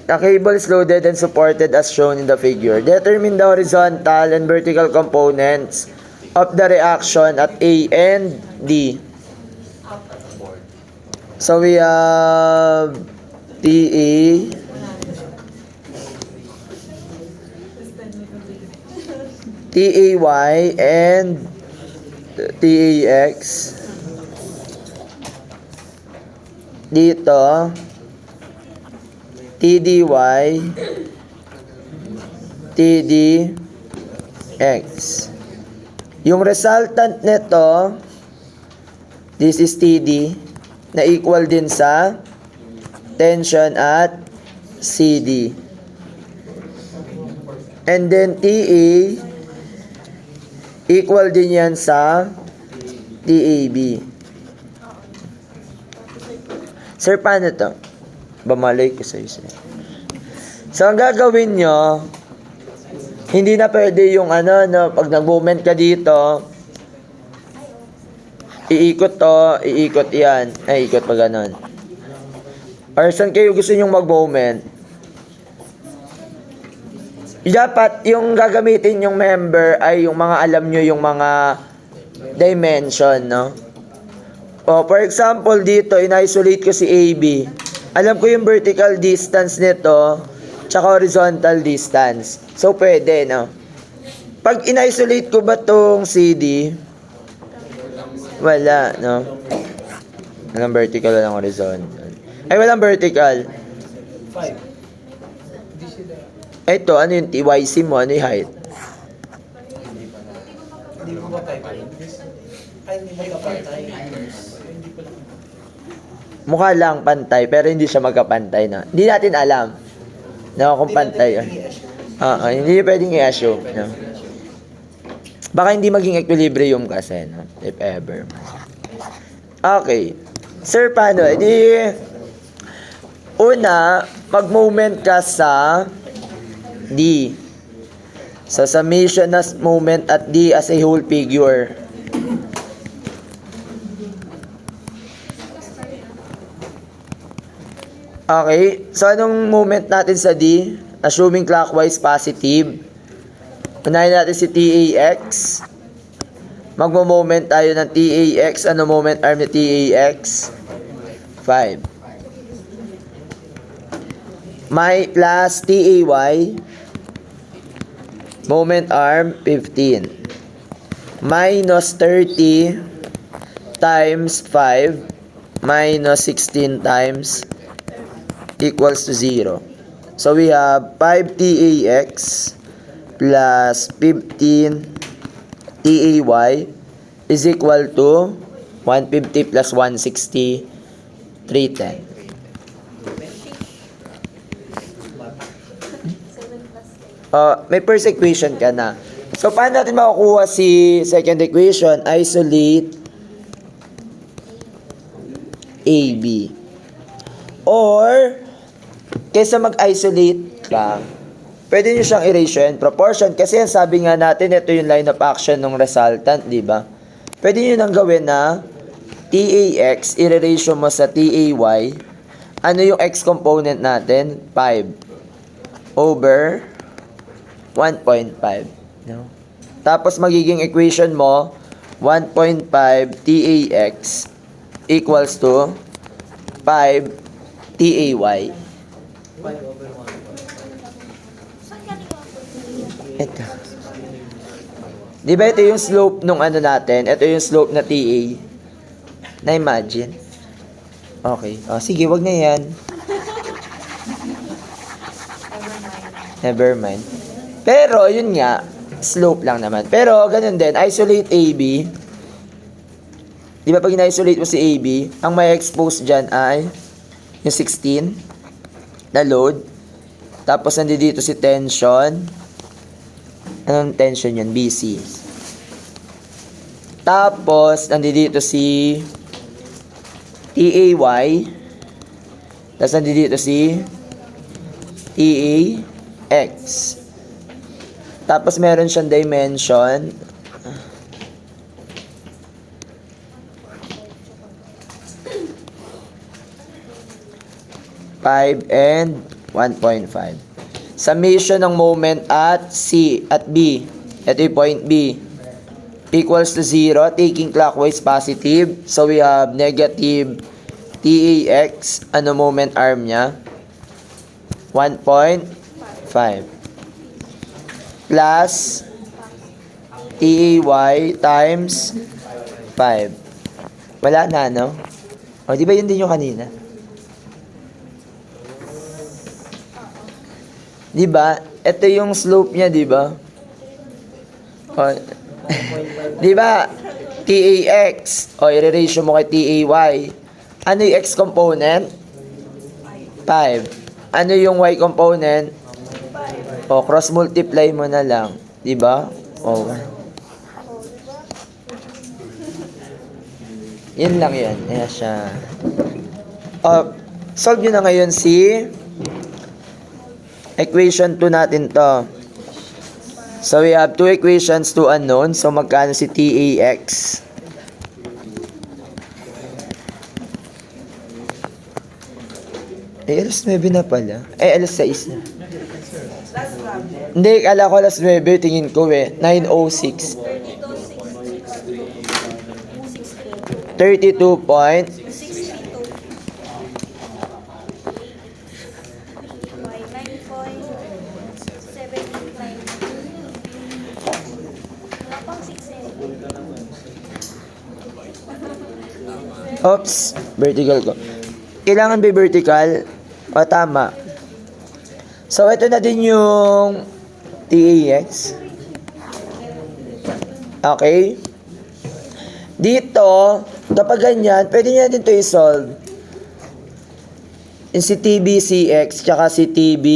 A cable is loaded and supported as shown in the figure. Determine the horizontal and vertical components of the reaction at A and D. So we have TA, TAY, and TAX. Dito, TDY, TDX. Yung resultant nito, this is TD, na equal din sa tension at CD. And then TA, equal din yan sa TAB. Sir, paano to? Bamalay ko sa isa. So, ang gagawin nyo, hindi na pwede yung pag nag-movement ka dito, iikot to, iikot yan. Ay, ikot pa ganon. Or saan kayo gusto nyong mag-movement? Dapat yung gagamitin yung member ay yung mga alam nyo yung mga dimension, no? O, for example, dito, in-isolate ko si AB. Alam ko yung vertical distance nito, tsaka horizontal distance. So, pwede, no? Pag in-isolate ko ba tong CD, wala, no? Walang vertical, walang horizontal. Ay, walang vertical. 5. Ito, ano yung TYC mo? Ano yung height? Hindi mo ba tayo? Ay, hindi mo kapantay. Mukha lang pantay, pero hindi siya magkapantay na. Hindi natin alam na kung pantay. Hindi pwedeng i-assume. No? Baka hindi maging equilibrium kasi, no? If ever. Okay. Sir, paano? Una, mag-moment ka sa D. So, summation na moment at D as a whole figure. Okay, so anong moment natin sa D? Assuming clockwise positive. Unahin natin si TAX. Magmo-moment tayo ng TAX. Ano moment arm ni TAX? 5. May plus TAY. Moment arm 15. Minus 30 times 5 minus 16 times equals to 0. So we have 5 TAX plus 15 TAY is equal to 150 plus 160, 310. May first equation ka na. So paano natin makukuha si second equation? Isolate AB. Or kaysa mag-isolate ka, pwede nyo siyang erase in proportion. Kasi ang sabi nga natin, ito yung line of action ng resultant, di ba? Pwede nyo nang gawin na TAX, i-ratio mo sa TAY. Ano yung X component natin? 5 over 1.5. No? Tapos magiging equation mo, 1.5 TAX equals to 5 TAY. 5 over 1. Ito. Di ba ito yung slope nung ano natin? Ito yung slope na TA. Na-imagine? Okay. Sige, wag na yan. Never mind. Pero, yun nga, slope lang naman. Pero, ganun din. Isolate AB. Di ba pag in-isolate mo si AB, ang may expose dyan ay yung 16 na load. Tapos, nandito si tension. Anong tension yun? BC. Tapos, nandito si TAY. Tapos, nandito si TAX. Tapos, meron siyang dimension. Five and 1.5. Summation ng moment at C, at B. Ito yung point B. Equals to 0, taking clockwise positive. So we have negative TAX. Ano moment arm niya? 1.5. Plus TAY times 5. Wala na, no? O, di ba yun din yung kanina? Di ba? Ito yung slope niya, di ba? O, di ba? TAX. O, i-ratio mo kay TAY. Ano yung X component? 5. Ano yung Y component? O, cross multiply mo na lang. Di ba? O. Yun lang yun. Ayan siya. O, solve nyo na ngayon si equation 2 natin to. So, we have two equations, two unknowns. So, magkano si TAX? Alas 9 na pala. Alas 6 na. Hindi, kala ko alas 9. Tingin ko 9:06. 32 point. Oops, vertical ko. Kailangan ba vertical? O tama. So, ito na din yung TAX. Okay? Dito, kapag ganyan, pwede nyo natin ito i-solve. Yung si TBCX, tsaka si TB.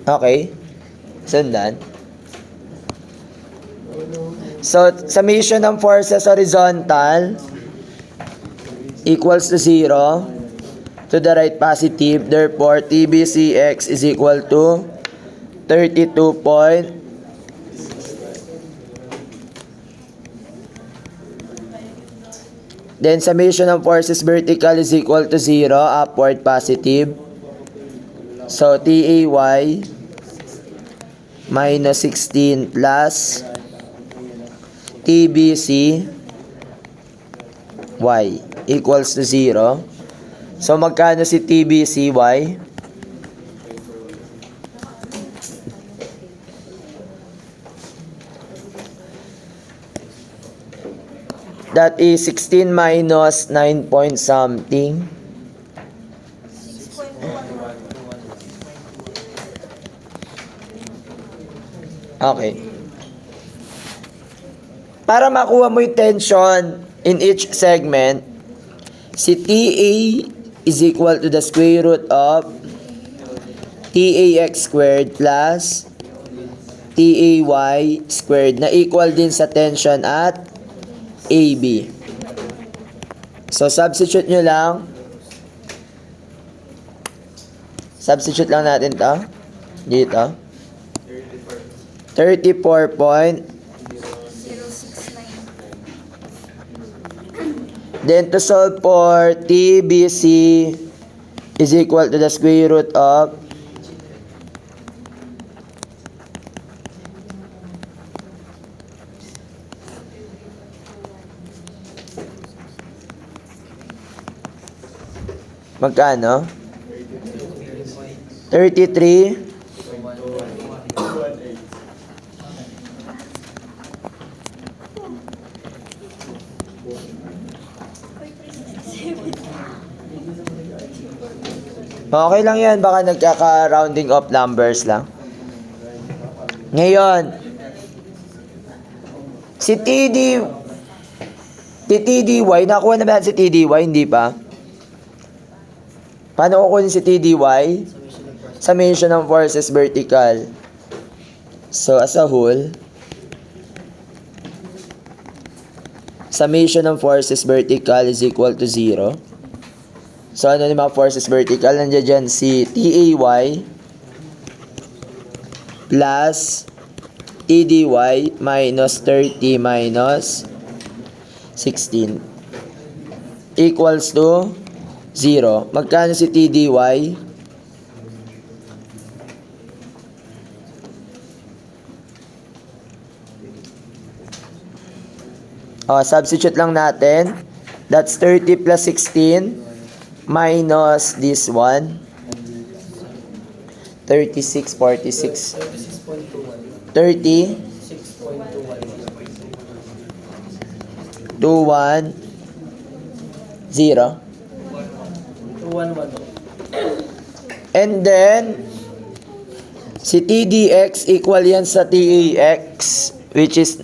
Okay? Sundan. So, summation ng forces horizontal equals to 0. To the right positive. Therefore, TBCX is equal to 32 point. Then, summation of forces vertical is equal to 0. Upward positive. So, TAY minus 16 plus TBC Y equals to 0. So, magkano si TBCY? That is 16 minus 9 point something. Okay. Para makuha mo yung tension in each segment, si TA is equal to the square root of TAX squared plus TAY squared na equal din sa tension at AB. So, substitute nyo lang. Substitute lang natin to. Dito. 34 point. Then, to solve for TBC is equal to the square root of magkano? 33. Okay lang yan, baka nagkaka-rounding of numbers lang. Ngayon, si TDY, nakuha na ba si TDY? Hindi pa. Paano kukunin si TDY? Summation ng forces vertical. So, as a whole, summation ng forces vertical is equal to 0. So, ano yung mga forces vertical? Nandiyan dyan si TAY plus TDY minus 30 minus 16 equals to 0. Magkano si TDY? Substitute lang natin. That's 30 plus 16 minus this one. 36, 46. 36.21. 30, 6.21. 2, 1, 0. 211. And then, si TDX equal yan sa TAX, which is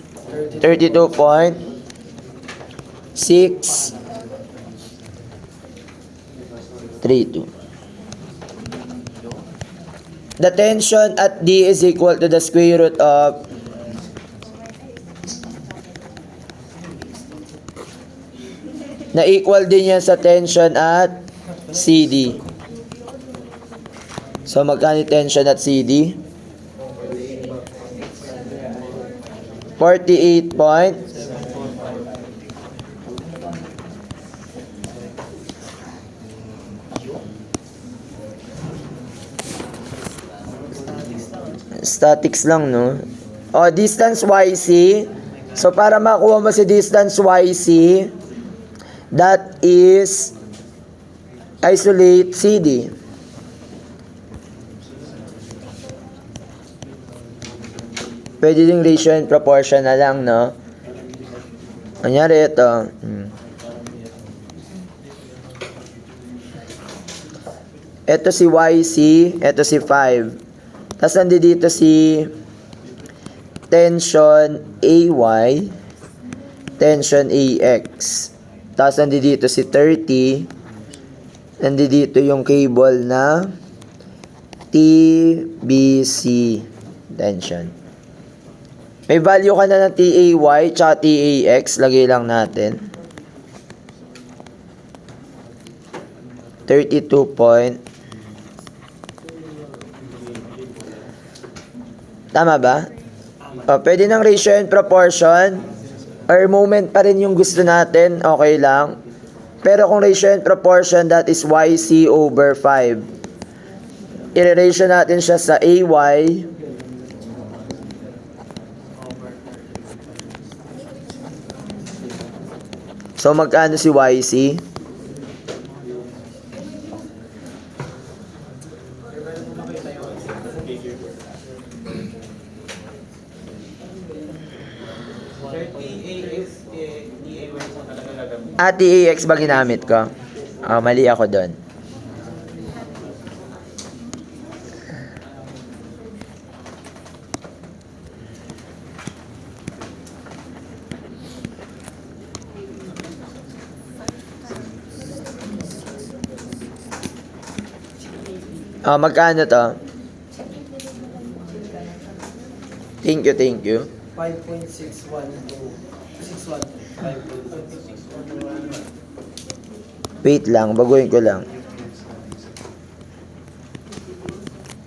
32.6 32. The tension at D is equal to the square root of na equal din yan sa tension at CD. So magkano tension at CD? 48 point. Statics lang, no? Distance YC. So, para makuha mo si distance YC, that is isolate CD. Pwede ding ratio and proportion na lang, no? Kanyari ito. Ito si YC, ito si 5. Tapos nandito si tension AY, tension AX. Tapos nandito si 30. Nandito yung cable na TBC tension. May value ka na ng TAY tsaka TAX. Lagay lang natin. 32 point. Tama ba? Pwede ng ratio and proportion or moment pa rin yung gusto natin, okay lang. Pero kung ratio and proportion, that is YC over 5. I-ratio natin siya sa AY so magkano si YC? TAX ba ginamit ko? Mali ako doon. Magkano to? Thank you. 5.612. 613. Wait lang, baguhin ko lang.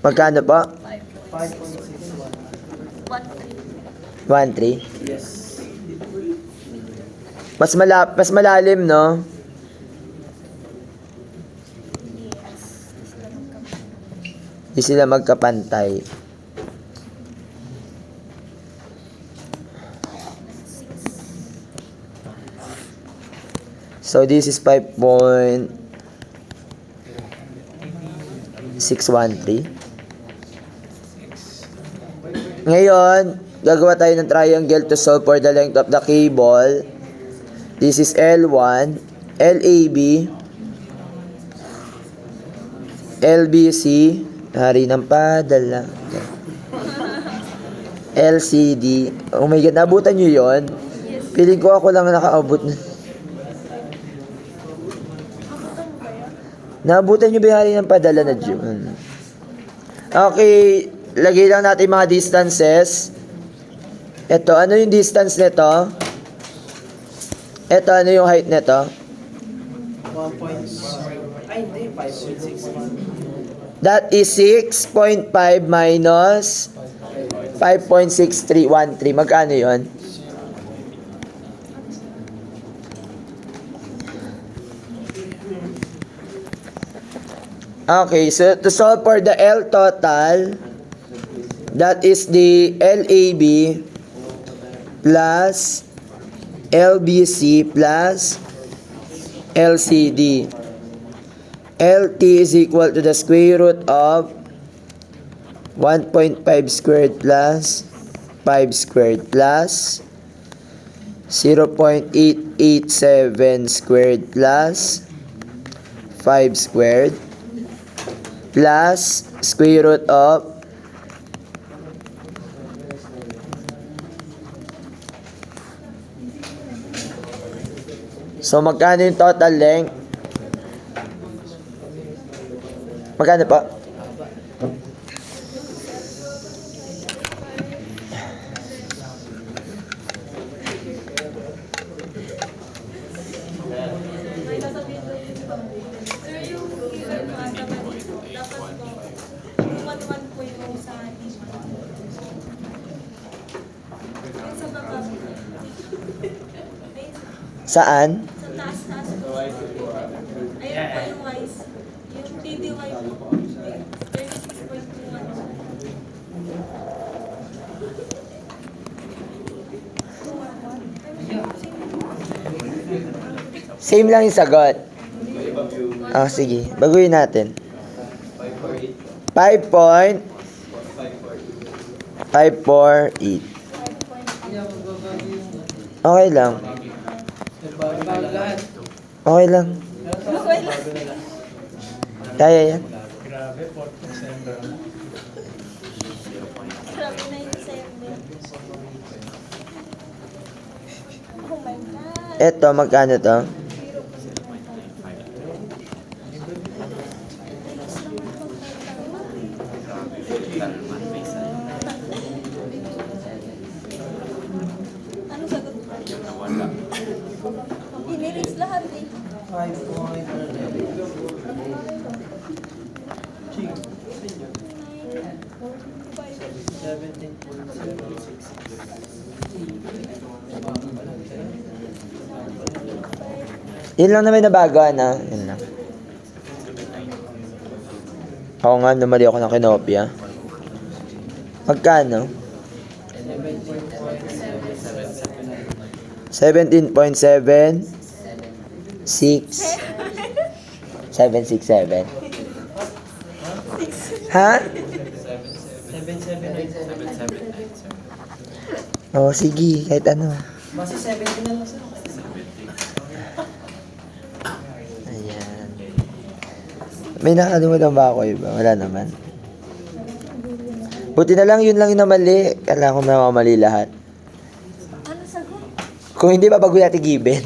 Magkano po? 5.61. 1.3. Yes. Mas malalim, no? Hindi sila magkapantay. So this is 5.613. Ngayon, gagawa tayo ng triangle to solve for the length of the cable. This is L1, LAB, LBC, hari ng padala, LCD. Oh my God, nabutan nyo yun? Feeling ko ako lang nakaabot na. Nabutan nyo ba hari ng padala na June? Okay, lagay lang natin mga distances. Ito, ano yung distance nito? Ito, ano yung height nito? 5.61. That is 6.5 minus 5.6313. Magkano yun? Okay, so to solve for the L total, that is the LAB plus LBC plus LCD. LT is equal to the square root of 1.5 squared plus 5 squared plus 0.887 squared plus 5 squared plus square root of so magkano yung total length? Magkano pa? Sir, yung given mo ata dapat po 1-1 po yung sa t-shirt. Yung sa baba po. Saan? Sa taas-taas po. Ayun po yung wise. Yung TDY po. 36.21. Same lang yung sagot. Oh, sige. Baguhin natin. 5.548. Okay lang. Okay lang. Kaya yan. Grabe na yung December. Oh my God. Eto, magkano to? Anong sagot mo? Inilis lahat eh. 17.76. Yun lang naman na bago, ano? Yun lang. Ako nga, namali ako ng kinopya. Magkano? 17.7 6 767. Ha? 7.7. Oh, sige, kahit ano. Basta 17 na lang sir. Ayan. May nakalimutan ba ako iba? Wala naman. Buti na lang, yun lang yung namali. Kala ko mali lahat. Ano sagot? Kung hindi, babago natin given.